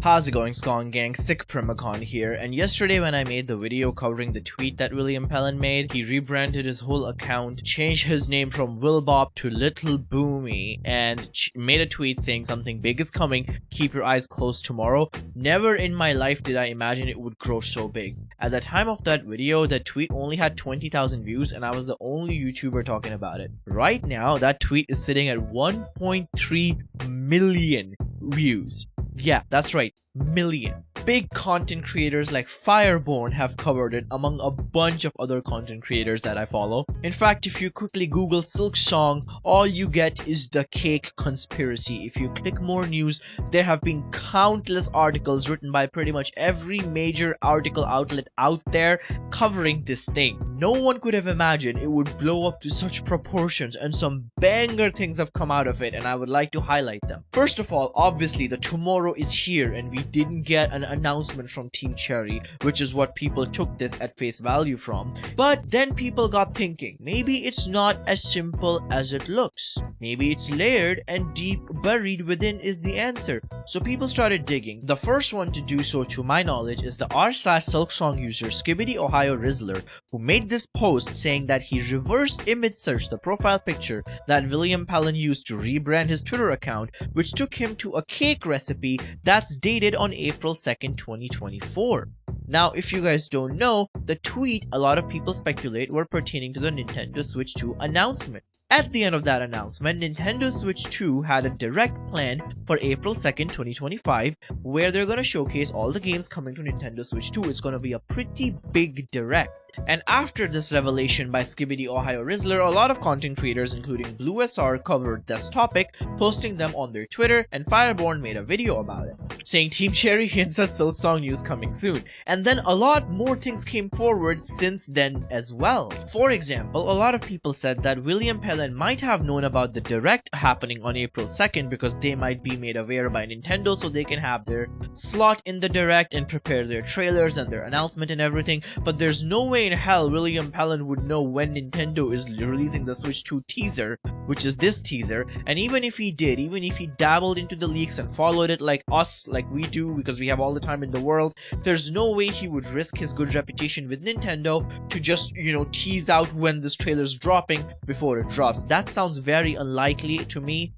How's it going, Skong Gang? Sick Primacon here, and yesterday when I made the video covering the tweet that William Pellen made, he rebranded his whole account, changed his name from Willbop to Little Boomy, and made a tweet saying something big is coming, keep your eyes closed tomorrow. Never in my life did I imagine it would grow so big. At the time of that video, that tweet only had 20,000 views and I was the only YouTuber talking about it. Right now, that tweet is sitting at 1.3 million views. Yeah, that's right, million. Big content creators like Fireborn have covered it, among a bunch of other content creators that I follow. In fact, if you quickly Google Silksong, all you get is the cake conspiracy. If you click more news, there have been countless articles written by pretty much every major article outlet out there covering this thing. No one could have imagined it would blow up to such proportions, and some banger things have come out of it, and I would like to highlight them. First of all, obviously the tomorrow is here and we didn't get an announcement from Team Cherry, which is what people took this at face value from. But then people got thinking, maybe it's not as simple as it looks. Maybe it's layered and deep buried within is the answer. So people started digging. The first one to do so, to my knowledge, is the r/Silksong user Skibidi Ohio Rizzler, who made this post saying that he reverse image searched the profile picture that William Pellen used to rebrand his Twitter account, which took him to a cake recipe that's dated on April 2nd, 2024. Now, if you guys don't know, the tweet a lot of people speculate were pertaining to the Nintendo Switch 2 announcement. At the end of that announcement, Nintendo Switch 2 had a direct plan for April 2nd, 2025, where they're gonna showcase all the games coming to Nintendo Switch 2. It's gonna be a pretty big direct. And after this revelation by Skibidi Ohio Rizzler, a lot of content creators including BlueSR covered this topic, posting them on their Twitter, and Fireborn made a video about it, saying Team Cherry hints at Silksong news coming soon. And then a lot more things came forward since then as well. For example, a lot of people said that William Pellen might have known about the direct happening on April 2nd because they might be made aware by Nintendo so they can have their slot in the direct and prepare their trailers and their announcement and everything, but there's no way in hell William Pellen would know when Nintendo is releasing the Switch 2 teaser, which is this teaser. And even if he did, even if he dabbled into the leaks and followed it like us, like we do because we have all the time in the world, there's no way he would risk his good reputation with Nintendo to just, tease out when this trailer's dropping before it drops. That sounds very unlikely to me.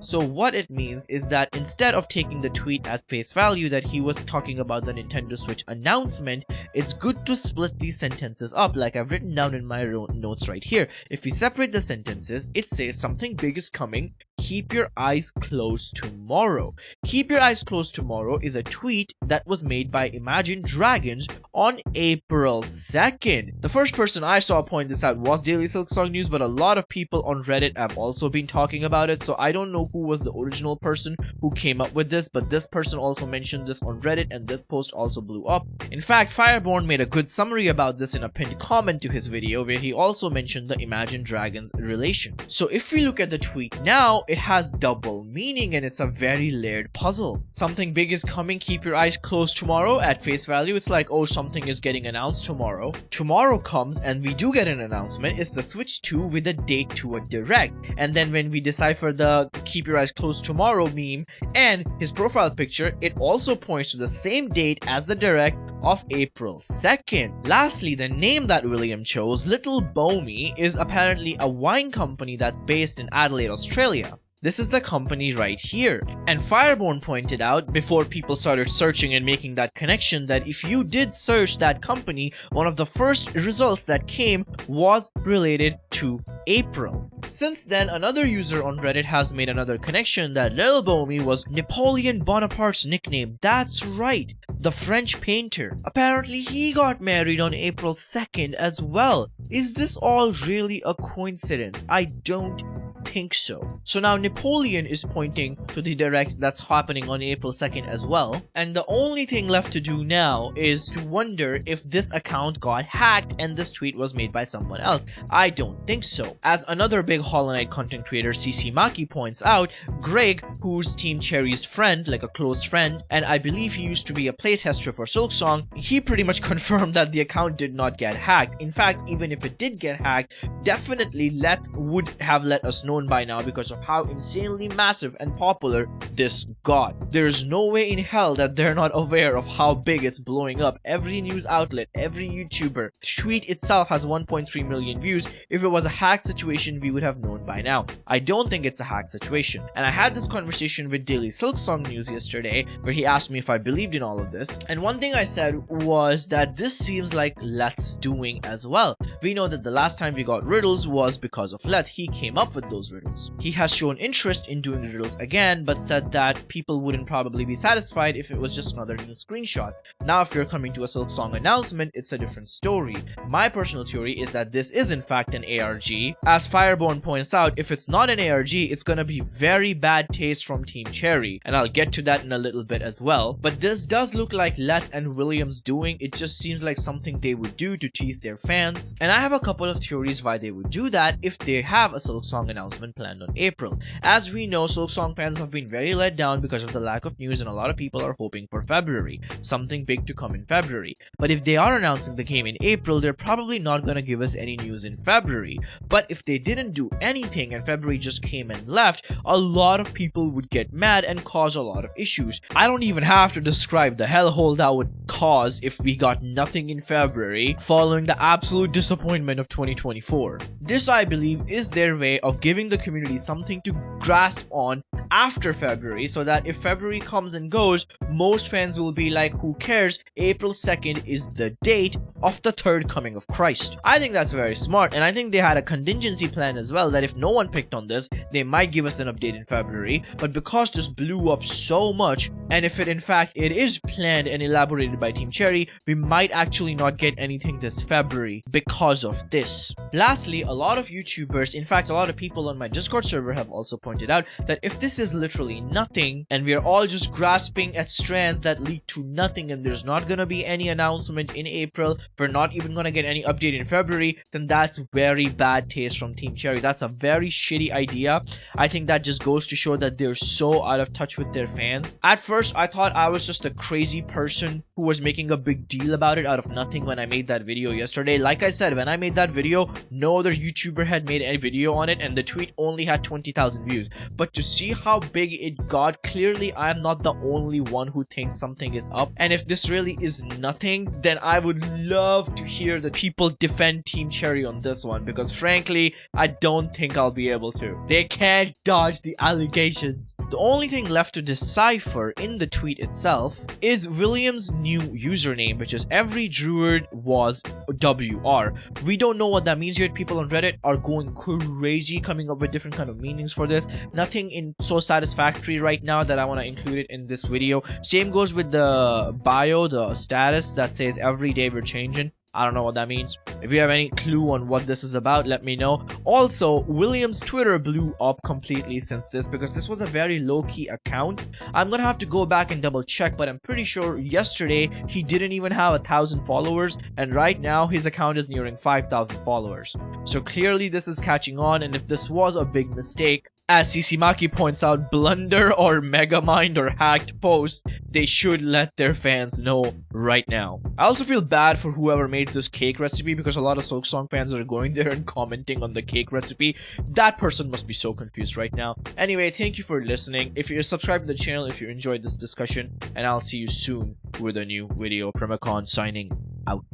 So what it means is that instead of taking the tweet at face value that he was talking about the Nintendo Switch announcement, it's good to split these sentences up like I've written down in my notes right here. If we separate the sentences, it says something big is coming. Keep your eyes closed tomorrow. Keep your eyes closed tomorrow is a tweet that was made by Imagine Dragons on April 2nd. The first person I saw point this out was Daily Silksong News, but a lot of people on Reddit have also been talking about it, so I don't know who was the original person who came up with this, but this person also mentioned this on Reddit and this post also blew up. In fact, Fireborn made a good summary about this in a pinned comment to his video where he also mentioned the Imagine Dragons relation. So if we look at the tweet now, it has double meaning and it's a very layered puzzle. Something big is coming, keep your eyes closed tomorrow. At face value, it's like, oh, something is getting announced tomorrow. Tomorrow comes and we do get an announcement. It's the Switch 2 with a date to a direct. And then when we decipher the keep your eyes closed tomorrow meme and his profile picture, it also points to the same date as the direct of April 2nd. Lastly, the name that William chose, Little Boomy, is apparently a wine company that's based in Adelaide, Australia. This is the company right here. And Fireborn pointed out, before people started searching and making that connection, that if you did search that company, one of the first results that came was related to April. Since then, another user on Reddit has made another connection that Lil Bomi was Napoleon Bonaparte's nickname. That's right, the French painter. Apparently he got married on April 2nd as well. Is this all really a coincidence? I don't think so. So now Napoleon is pointing to the direct that's happening on April 2nd as well, and the only thing left to do now is to wonder if this account got hacked and this tweet was made by someone else. I don't think so. As another big Hollow Knight content creator, CC Maki, points out, Greg, who's Team Cherry's friend, like a close friend, and I believe he used to be a playtester for Silksong, he pretty much confirmed that the account did not get hacked. In fact, even if it did get hacked, definitely would have let us know known by now because of how insanely massive and popular this got. There's no way in hell that they're not aware of how big it's blowing up. Every news outlet, every YouTuber, tweet itself has 1.3 million views. If it was a hack situation, we would have known by now. I don't think it's a hack situation. And I had this conversation with Daily Silksong News yesterday where he asked me if I believed in all of this. And one thing I said was that this seems like Let's doing as well. We know that the last time we got riddles was because of Let. He came up with those riddles. He has shown interest in doing riddles again, but said that people wouldn't probably be satisfied if it was just another new screenshot. Now if you're coming to a Silksong announcement, it's a different story. My personal theory is that this is in fact an ARG. As Fireborn points out, if it's not an ARG, it's gonna be very bad taste from Team Cherry, and I'll get to that in a little bit as well. But this does look like Let and Williams doing. It just seems like something they would do to tease their fans, and I have a couple of theories why they would do that if they have a Silksong announcement planned on April. As we know, Silksong fans have been very let down because of the lack of news, and a lot of people are hoping for February, something big to come in February. But if they are announcing the game in April, they're probably not gonna give us any news in February. But if they didn't do anything and February just came and left, a lot of people would get mad and cause a lot of issues. I don't even have to describe the hellhole that would cause if we got nothing in February following the absolute disappointment of 2024. This, I believe, is their way of giving the community something to grasp on after February, so that if February comes and goes, most fans will be like, who cares? April 2nd is the date of the third coming of Christ. I think that's very smart, and I think they had a contingency plan as well, that if no one picked on this, they might give us an update in February. But because this blew up so much, and if it in fact it is planned and elaborated by Team Cherry, we might actually not get anything this February because of this. Lastly, a lot of YouTubers, in fact a lot of people on my Discord server, have also pointed out that if this is literally nothing and we're all just grasping at strands that lead to nothing, and there's not gonna be any announcement in April, we're not even gonna get any update in February, then that's very bad taste from Team Cherry. That's a very shitty idea. I think that just goes to show that they're so out of touch with their fans. At first I thought I was just a crazy person who was making a big deal about it out of nothing when I made that video yesterday. Like I said, when I made that video, no other YouTuber had made any video on it, and the tweet only had 20,000 views. But to see how big it got, clearly I am not the only one who thinks something is up. And if this really is nothing, then I would love to hear the people defend Team Cherry on this one, because frankly, I don't think I'll be able to. They can't dodge the allegations. The only thing left to decipher in the tweet itself is Williams' new username, which is every druid was WR. We don't know what that means yet. People on Reddit are going crazy coming up with different kind of meanings for this. Nothing in so satisfactory right now that I want to include it in this video. Same goes with the bio, the status that says every day we're changing. I don't know what that means. If you have any clue on what this is about, let me know. Also, Williams' Twitter blew up completely since this, because this was a very low-key account. I'm gonna have to go back and double check, but I'm pretty sure yesterday he didn't even have 1,000 followers, and right now his account is nearing 5,000 followers. So clearly this is catching on, and if this was a big mistake, as Sisimaki points out, blunder or megamind or hacked post, they should let their fans know right now. I also feel bad for whoever made this cake recipe, because a lot of Silksong fans are going there and commenting on the cake recipe. That person must be so confused right now. Anyway, thank you for listening. If you're subscribed to the channel, if you enjoyed this discussion, and I'll see you soon with a new video. Primacon signing out.